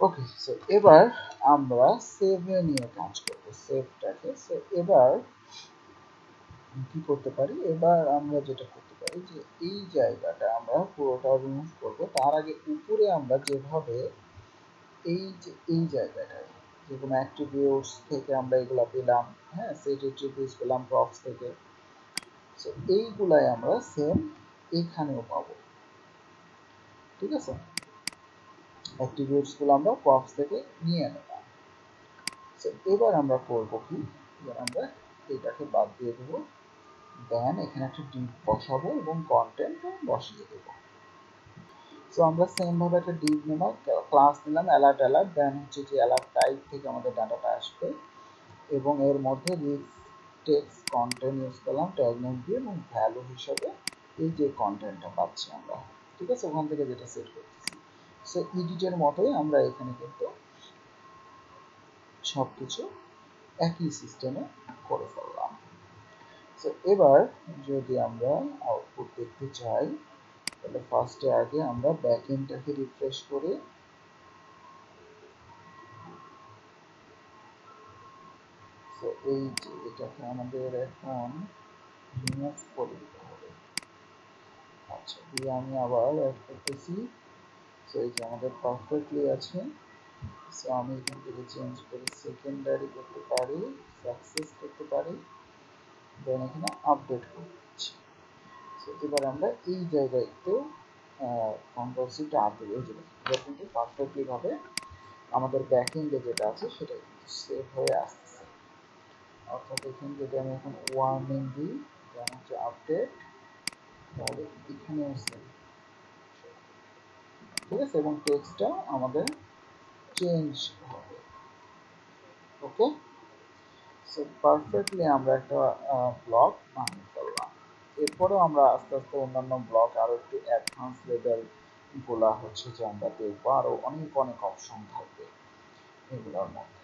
ওকে, so এবার আমরা সেভে নিয়ে কাজ করব, সেভটাকে। সো এবার কি করতে পারি, এবার আমরা যেটা করতে পারি যে এই জায়গাটা আমরা পুরোটা রিমুভ করব। তার আগে উপরে আমরা যেভাবে এই যে এই জায়গাটায় যে কোনো অ্যাট্রিবিউটস থেকে আমরা এগুলা পেলাম, হ্যাঁ, সেট অ্যাট্রিবিউটস পেলাম প্রপস থেকে, সো এইগুলাই আমরা সেম এখানেও পাবো। ঠিক আছে, অ্যাট্রিবিউটসগুলো আমরা প্রপস থেকে নিয়ে নিলাম। সো এবার আমরা করব কি, এবার আমরা এটাকে বাদ দিয়ে দেবো, দেন এখানে একটা ডিভ বসাবো এবং কন্টেন্ট বসিয়ে দেবো। সো আমরা সেম ভাবে একটা ডিভ নিলাম, ক্লাস নিলাম অ্যালার্ট অ্যালার্ট, দেন হচ্ছে যে অ্যালার্ট টাইপ থেকে আমাদের ডাটাটা আসবে এবং এর মধ্যে রিচ টেক্সট কন্টেন্ট ইউজ করলাম ট্যাগ নেম দিয়ে এবং ভ্যালু হিসাবে এই যে কন্টেন্টটা পাচ্ছি আমরা। ঠিক আছে, ওখান থেকে যেটা সেট করতেছি। সো এডিটের মতোই আমরা এখানে কিন্তু সবকিছু একই সিস্টেমে করে ফেললাম। সো এবার যদি আমরা আউটপুট দেখতে চাই, তাহলে ফার্স্টে আগে আমরা ব্যাকএন্ডটাকে রিফ্রেশ করে তো এই যে এটাকে আমাদের এখন রিমুভ করে দিতে হবে। আচ্ছা, দিয়ে আমি আবার অ্যাড করতেছি। সো এই যে আমাদের পারফেক্টলি আছে। সো আমি এখান থেকে চেঞ্জ করে সেকেন্ডারি করতে পারি, সাকসেস করতে পারি, দেন এখানে আপডেট করে দিচ্ছি। সো এবার আমরা এই জায়গায় একটু কন্ট্রোল-C চাপ দেবো, এই যে এটা কিন্তু পারফেক্টলি ভাবে আমাদের ব্যাকএন্ডে যেটা আছে সেটা কিন্তু সেভ হয়ে আসছে। অর্থাৎ এখানে যদি আমি এখন ওয়ার্নিং দিই, দেন হচ্ছে আপডেট, তাহলে এখানেও সেভ। ঠিক আছে, এবং টেক্সটটা আমাদের চেঞ্জ হবে। ওকে, সো পারফেক্টলি আমরা একটা ব্লক বানিয়ে ফেললাম। এরপরেও আমরা আস্তে আস্তে অন্যান্য ব্লক আরও একটু অ্যাডভান্স লেভেল গুলা হচ্ছে যে আমরা দেখবো, আরও অনেক অনেক অপশন থাকবে এগুলোর মধ্যে।